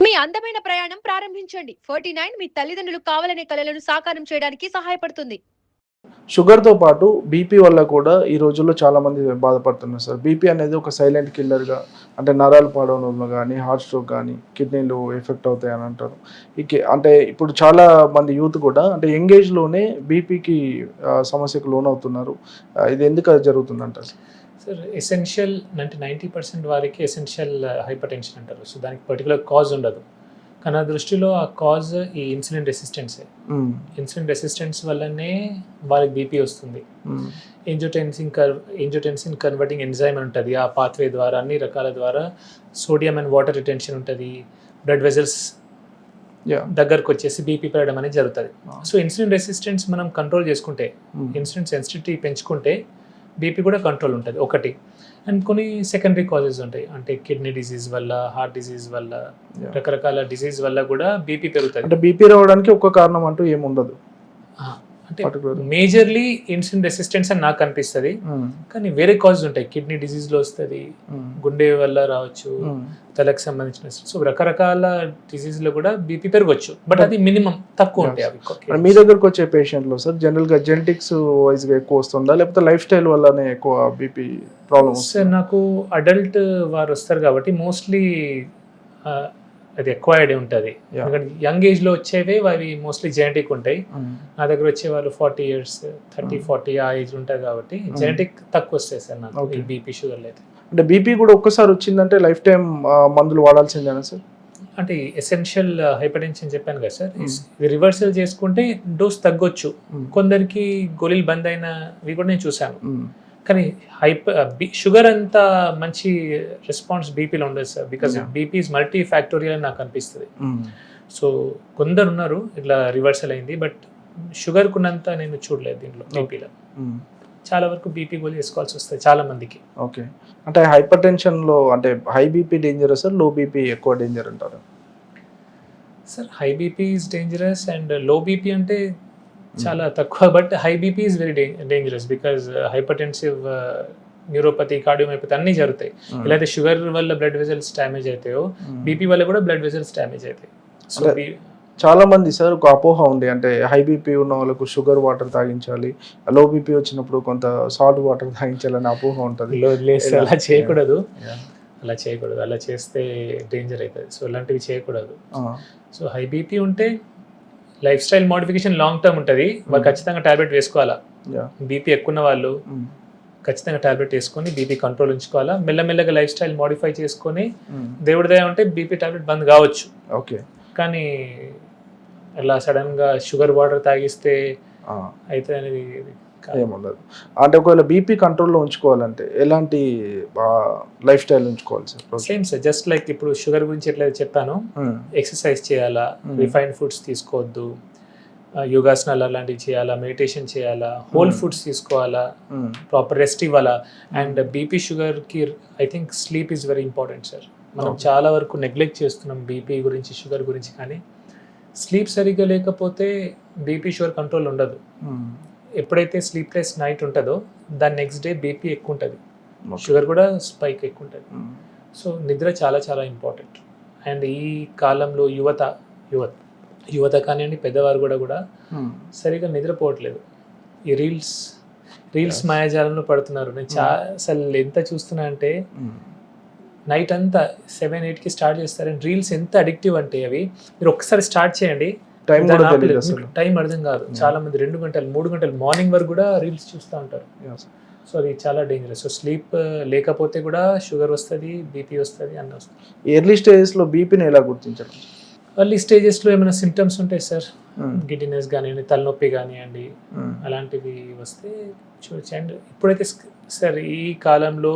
మీ అందమైన ప్రయాణం ప్రారంభించండి. 49 మీ తల్లిదండ్రులు కావాలనే కలలను సాకారం చేయడానికి సహాయపడుతుంది. షుగర్‌తో పాటు బీపీ వల్ల కూడా ఈ రోజుల్లో చాలామంది బాధపడుతున్నారు సార్. బీపీ అనేది ఒక సైలెంట్ కిల్లర్‌గా అంటే నరాలు పాడవడంలో గానీ, హార్ట్ స్ట్రోక్ గానీ, కిడ్నీలు ఎఫెక్ట్ అవుతాయని అంటారు. అంటే ఇప్పుడు చాలా మంది యూత్ కూడా అంటే యంగ్ ఏజ్‌లోనే బీపీకి సమస్యకు లోనవుతున్నారు. ఇది ఎందుకు అది జరుగుతుందంటారు? సార్ ఎసెన్షియల్ అంటే 90% వారికి ఎసెన్షియల్ హైపర్ టెన్షన్ అంటారు. సో దానికి పర్టికులర్ కాజ్ ఉండదు. కానీ నా దృష్టిలో ఆ కాజ్ ఈ ఇన్సులిన్ రెసిస్టెన్సే. ఇన్సులిన్ రెసిస్టెన్స్ వల్లనే వాళ్ళకి బీపీ వస్తుంది. ఏంజియోటెన్సిన్ కన్వర్టింగ్ ఎంజైమ్ ఉంటుంది. ఆ పాత్వే ద్వారా అన్ని రకాల ద్వారా సోడియం అండ్ వాటర్ రిటెన్షన్ ఉంటుంది. బ్లడ్ వెజల్స్ దగ్గరకు వచ్చేసి బీపీ పెరగడం అనేది జరుగుతుంది. సో ఇన్సులిన్ రెసిస్టెన్స్ మనం కంట్రోల్ చేసుకుంటే, ఇన్సులిన్ సెన్సిటివిటీ పెంచుకుంటే బీపీ కూడా కంట్రోల్ ఉంటుంది ఒకటి. అండ్ కొన్ని సెకండరీ కాజెస్ ఉంటాయి, అంటే కిడ్నీ డిసీజ్ వల్ల, హార్ట్ డిసీజ్ వల్ల, రకరకాల డిసీజ్ వల్ల కూడా బీపీ పెరుగుతుంది. అంటే బీపీ రావడానికి ఒక కారణం అంటూ ఏముండదు. అంటే మేజర్లీ ఇన్సులిన్ రెసిస్టెన్స్ అని నాకు అనిపిస్తుంది. కానీ వేరే కాజెస్ ఉంటాయి, కిడ్నీ డిసీజ్ లో వస్తుంది, గుండె వల్ల రావచ్చు, తలకు సంబంధించిన, సో రకరకాల డిసీజ్ లో కూడా బీపీ పెరగవచ్చు. బట్ అది మినిమం తక్కువ ఉంటాయి అవి. మీ దగ్గరకు వచ్చే పేషెంట్లో సార్ జనరల్ గా జెనెటిక్స్ వైజ్ గా ఎక్కువ వస్తుందా, లేకపోతే లైఫ్ స్టైల్ వల్లనే ఎక్కువ బీపీ ప్రాబ్లమ్? సార్ నాకు అడల్ట్ వారు వస్తారు కాబట్టి మోస్ట్లీ అది ఎక్వైర్డ్ ఉంటుంది. ఎందుకంటే యంగ్ ఏజ్ లో వచ్చేవి అవి మోస్ట్లీ జెనెటిక్ ఉంటాయి. నా దగ్గర వచ్చే వాళ్ళు 40 years 30-40 ఆ ఏజ్ ఉంటాయి కాబట్టి జెనెటిక్ తక్కువ వస్తాయి సార్ నాకు బీపీ షుగర్ అయితే. అంటే బీపీ కూడా ఒక్కసారి వచ్చిందంటే లైఫ్ టైం మందులు వాడాల్సిందేనా సార్? అంటే ఎసెన్షియల్ హైపర్ టెన్షన్ చెప్పాను కదా సార్, ఇది రివర్సల్ చేసుకుంటే డోస్ తగ్గొచ్చు. కొందరికి గోళీలు బంద్ అయినవి కూడా నేను చూశాను. కానీ షుగర్ అంతా మంచి రెస్పాన్స్ బీపీలో ఉండదు sir, because BP is multi factorial అని నాకు అనిపిస్తుంది. సో కొందరు ఉన్నారు ఇట్లా రివర్సల్ అయింది, బట్ షుగర్ కున్నంత నేను చూడలేదు దీంట్లో బీపీలో. చాలా వరకు బీపీ గోళీ వేసుకోవాల్సి వస్తుంది చాలా మందికి. ఓకే, అంటే హైపర్ టెన్షన్లో అంటే high BP dangerous sir, low BP ఎక్కువ డేంజర్ అంటారు? Sir high BP is dangerous and low BP అంటే చాలా తక్కువ, but high BP is very dangerous because hyper tensive, neuropathy, cardiomyopathy అన్నీ జరుగుతాయి. ఇలా అయితే షుగర్ వల్ల బ్లడ్ వెజల్స్ డ్యామేజ్ అవుతాయో, బీపీ వల్ల కూడా బ్లడ్ వెజల్స్ డ్యామేజ్ అవుతాయి. సో చాలా మంది సార్ ఒక అపోహ ఉంది, అంటే హై బీపీ ఉన్న వాళ్ళకు షుగర్ వాటర్ తాగించాలి, లో బీపీ వచ్చినప్పుడు కొంత సాల్ట్ వాటర్ తాగించాలని అపోహ ఉంటుంది. అలా చేయకూడదు, అలా చేస్తే డేంజర్ అవుతుంది. సో అలాంటివి చేయకూడదు. సో హై బీపీ ఉంటే life style modification long term ఉంటుంది, వాళ్ళు ఖచ్చితంగా టాబ్లెట్ వేసుకోవాలా. బీపీ ఎక్కువ వాళ్ళు ఖచ్చితంగా టాబ్లెట్ వేసుకొని బీపీ కంట్రోల్ ఉంచుకోవాలా. మెల్లమెల్లగా లైఫ్ స్టైల్ మోడిఫై చేసుకొని దేవుడి దయ ఉంటే బీపీ టాబ్లెట్ బంద్ కావచ్చు. ఓకే, కానీ అలా సడన్ గా షుగర్ వాటర్ తాగిస్తే అయితే అనేది ఏముండదు. అంటే ఒకవేళ బీపీ కంట్రోల్లో ఉంచుకోవాలంటే ఎలాంటి లైఫ్ స్టైల్ ఉంచుకోవాలి sir? Same sir, just like ఇప్పుడు షుగర్ గురించి ఎట్లయితే చెప్పాను, ఎక్సర్సైజ్ చేయాలా, రిఫైన్డ్ ఫుడ్స్ తీసుకోవద్దు, యోగాసనాలు అలాంటివి చేయాలా, మెడిటేషన్ చేయాలా, హోల్ ఫుడ్స్ తీసుకోవాలా, ప్రాపర్ రెస్ట్ ఇవ్వాలా. అండ్ బీపీ షుగర్కి I think sleep is very important sir. మనం చాలా వరకు నెగ్లెక్ట్ చేస్తున్నాం బీపీ గురించి, షుగర్ గురించి. కానీ స్లీప్ సరిగ్గా లేకపోతే బీపీ షుగర్ కంట్రోల్ ఉండదు. ఎప్పుడైతే స్లీప్లెస్ నైట్ ఉంటుందో దాని నెక్స్ట్ డే బీపీ ఎక్కువ ఉంటుంది, షుగర్ కూడా స్పైక్ ఎక్కువ ఉంటుంది. సో నిద్ర చాలా చాలా ఇంపార్టెంట్. అండ్ ఈ కాలంలో యువత కానివ్వండి, పెద్దవారు కూడా సరిగా నిద్రపోవట్లేదు. ఈ రీల్స్ మాయాజాలంలో పడుతున్నారు. నేను అసలు ఎంత చూస్తున్నా అంటే నైట్ అంతా 7-8కి స్టార్ట్ చేస్తారు. అండ్ రీల్స్ ఎంత అడిక్టివ్ అంటే అవి మీరు ఒక్కసారి స్టార్ట్ చేయండి, టైం అర్థం కాదు. చాలా మంది 2 గంటలు 3 గంటలు మార్నింగ్ వరకు కూడా రీల్స్ చూస్తూ ఉంటారు. సో అది చాలా డేంజరస్. సో స్లీప్ లేకపోతే కూడా షుగర్ వస్తుంది, బీపీ వస్తుంది, అన్నీ వస్తుంది. ఎర్లీ స్టేజెస్లో బీపీని ఎలా గుర్తించాలి? ఎర్లీ స్టేజెస్లో ఏమైనా సిమ్టమ్స్ ఉంటాయి సార్, గిడ్డినెస్ కానివ్వండి, తలనొప్పి కానివ్వండి, అలాంటివి వస్తే చూడొచ్చు. అండ్ ఇప్పుడైతే సార్ ఈ కాలంలో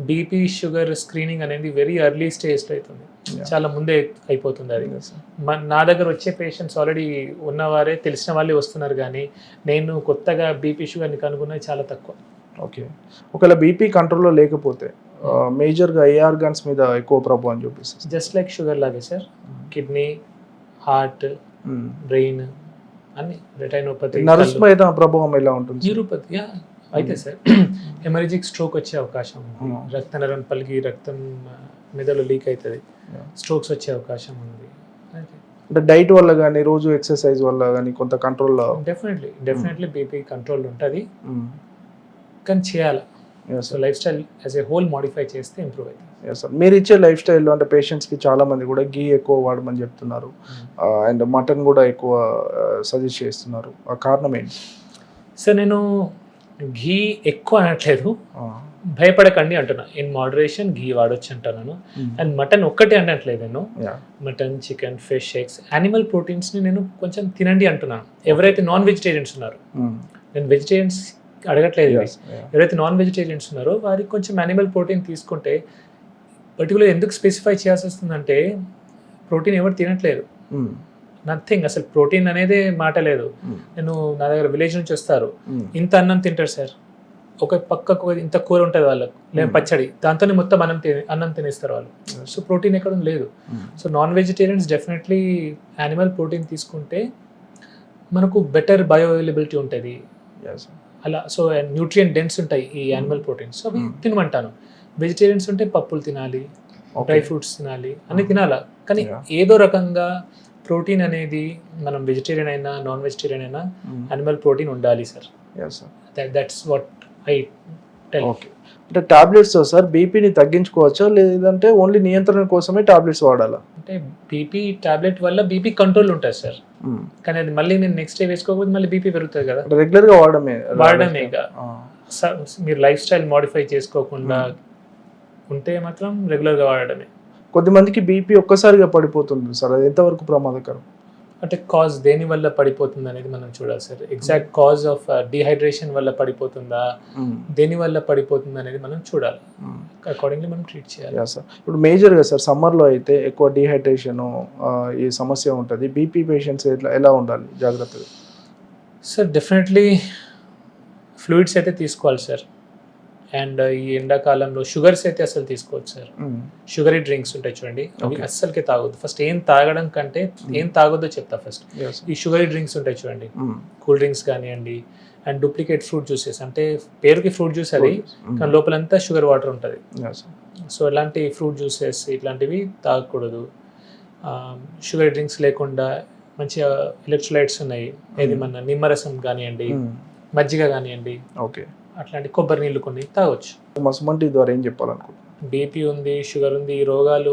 బీపీ షుగర్ స్క్రీనింగ్ అనేది వెరీ ఎర్లీ స్టేజ్లో అవుతుంది, చాలా ముందే అయిపోతుంది అది. నా దగ్గర వచ్చే పేషెంట్స్ ఆల్రెడీ ఉన్నవారే, తెలిసిన వాళ్ళే వస్తున్నారు. కానీ నేను కొత్తగా బీపీ షుగర్ని కనుగొన్నది చాలా తక్కువ. ఓకే, ఒకవేళ బీపీ కంట్రోల్లో లేకపోతే మేజర్గా ఏ ఆర్గాన్స్ మీద ఎక్కువ ప్రభావం చూపిస్తుంది? జస్ట్ లైక్ షుగర్ లాగే సార్, కిడ్నీ, హార్ట్, బ్రెయిన్ అన్ని, రెటైనోపతి, నర్వ్స్ మీద ప్రభావం ఎలా ఉంటుంది? న్యూరోపతి అయితే సార్ హెమరేజిక్ స్ట్రోక్ వచ్చే అవకాశం ఉంది. రక్త నరం పలిగి రక్తం మెదడు లీక్ అవుతుంది, స్ట్రోక్స్ వచ్చే అవకాశం ఉంది. అంటే డైట్ వల్ల కానీ రోజు ఎక్సర్సైజ్ వల్ల కానీ కొంత కంట్రోల్లో డెఫినెట్లీ బీపీ కంట్రోల్ ఉంటుంది, కానీ చేయాలి. So life style as a whole modify చేస్తే ఇంప్రూవ్ అవుతుంది. సార్ మీరు ఇచ్చే లైఫ్ స్టైల్లో అంటే పేషెంట్స్కి చాలా మంది కూడా గీ ఎక్కువ వాడమని చెప్తున్నారు అండ్ మటన్ కూడా ఎక్కువ సజెస్ట్ చేస్తున్నారు. ఆ కారణం ఏంటి? సో నేను ఘీ ఎక్కువ అనట్లేదు, భయపడకండి అంటున్నా. ఇన్ మోడరేషన్ ఘీ వాడొచ్చు అంటున్నాను. అండ్ మటన్ ఒక్కటే అనట్లేదు నేను. Mutton, chicken, fish, eggs, animal ప్రోటీన్స్ని నేను కొంచెం తినండి అంటున్నాను. ఎవరైతే నాన్ వెజిటేరియన్స్ ఉన్నారో, నేను వెజిటేరియన్స్ అడగట్లేదు, ఎవరైతే నాన్ వెజిటేరియన్స్ ఉన్నారో వారికి కొంచెం యానిమల్ ప్రోటీన్ తీసుకుంటే, పర్టికులర్ ఎందుకు స్పెసిఫై చేయాల్సి వస్తుందంటే ప్రోటీన్ ఎవరు తినట్లేదు, నథింగ్, అసలు ప్రోటీన్ అనేది మాట లేదు. నేను నా దగ్గర విలేజ్ నుంచి వస్తారు, ఇంత అన్నం తింటారు సార్, ఒక పక్కకు ఇంత కూర ఉంటుంది వాళ్ళకు, లేదా పచ్చడి, దాంతోనే మొత్తం అన్నం తినేస్తారు వాళ్ళు. సో ప్రోటీన్ ఎక్కడ లేదు. So non vegetarians definitely animal protein తీసుకుంటే మనకు బెటర్ బయో అవైలబిలిటీ ఉంటుంది అలా. సో న్యూట్రియంట్ డెన్స్ ఉంటాయి ఈ యానిమల్ ప్రోటీన్స్, అవి తినమంటాను. వెజిటేరియన్స్ ఉంటే పప్పులు తినాలి, డ్రై ఫ్రూట్స్ తినాలి, అన్ని తినాలా. కానీ ఏదో రకంగా ప్రోటీన్ అనేది మనం వెజిటేరియన్ అయినా నాన్ వెజిటేరియన్ అయినా యానిమల్ ప్రోటీన్ ఉండాలి sir. That's what I tell. Okay, అంటే టాబ్లెట్స్ సార్ బీపీని తగ్గించుకోవచ్చా, లేదంటే ఓన్లీ నియంత్రణ కోసమే టాబ్లెట్స్ వాడాలా? అంటే బీపీ టాబ్లెట్ వల్ల బీపీ కంట్రోల్ ఉంటుంది సార్, కానీ అది మళ్ళీ నేను నెక్స్ట్ డే వేసుకోకపోతే మళ్ళీ బీపీ పెరుగుతుంది కదా. రెగ్యులర్గా వాడమే మీరు లైఫ్ స్టైల్ మోడిఫై చేసుకోకుండా ఉంటే మాత్రం రెగ్యులర్గా వాడడమే. కొద్దిమందికి బీపీ ఒక్కసారిగా పడిపోతుంది సార్, అది ఎంతవరకు ప్రమాదకరం? అంటే కాజ్ దేని వల్ల పడిపోతుంది అనేది మనం చూడాలి sir. Exact cause of dehydration వల్ల పడిపోతుందా, దేని వల్ల పడిపోతుంది అనేది మనం చూడాలి, అకార్డింగ్లీ మనం ట్రీట్ చేయాలి. సార్ ఇప్పుడు మేజర్గా సార్ సమ్మర్లో అయితే ఎక్కువ డిహైడ్రేషన్ ఈ సమస్య ఉంటుంది. బీపీ పేషెంట్స్ ఎలా ఉండాలి జాగ్రత్తగా? సార్ డెఫినెట్లీ ఫ్లూయిడ్స్ అయితే తీసుకోవాలి సార్. అండ్ ఈ ఎండాకాలంలో షుగర్స్ అయితే అసలు తీసుకోవచ్చు సార్. షుగరీ డ్రింక్స్ ఉంటాయి చూడండి, అవి అస్సలకే తాగొద్దు. ఫస్ట్ ఏం తాగడం కంటే ఏం తాగొద్దో చెప్తా ఫస్ట్. ఈ షుగరీ డ్రింక్స్ ఉంటాయి చూడండి, కూల్ డ్రింక్స్ కానివ్వండి, అండ్ డూప్లికేట్ ఫ్రూట్ జ్యూసెస్, అంటే పేరుకి ఫ్రూట్ జ్యూస్ అది, కానీ లోపలంతా షుగర్ వాటర్ ఉంటుంది. సో ఇలాంటి ఫ్రూట్ జ్యూసెస్ ఇట్లాంటివి తాగకూడదు. షుగర్ డ్రింక్స్ లేకుండా మంచిగా ఎలక్ట్రోలైట్స్ ఉన్నాయి, ఏది మన నిమ్మరసం కానివ్వండి, మజ్జిగ కానివ్వండి, ఓకే, అట్లాంటి కొబ్బరి నీళ్ళు కొన్ని తాగొచ్చు. మసుమంటి ద్వారా ఏం చెప్పాలనుకుంటున్నాను? బీపీ ఉంది, షుగర్ ఉంది, ఈ రోగాలు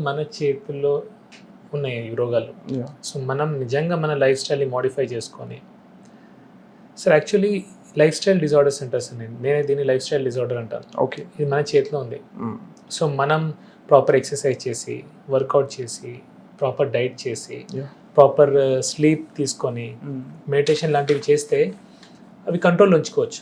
మన చేతుల్లో ఉన్నాయి ఈ రోగాలు. సో మనం నిజంగా మన లైఫ్ స్టైల్ని మోడిఫై చేసుకొని, sir actually life style disorders అంటారు సార్, నేనే దీన్ని లైఫ్ స్టైల్ డిజార్డర్ అంటాను. ఓకే, ఇది మన చేతిలో ఉంది. సో మనం ప్రాపర్ ఎక్సర్సైజ్ చేసి, వర్కౌట్ చేసి, ప్రాపర్ డైట్ చేసి, ప్రాపర్ స్లీప్ తీసుకొని, మెడిటేషన్ లాంటివి చేస్తే అవి కంట్రోల్లో ఉంచుకోవచ్చు.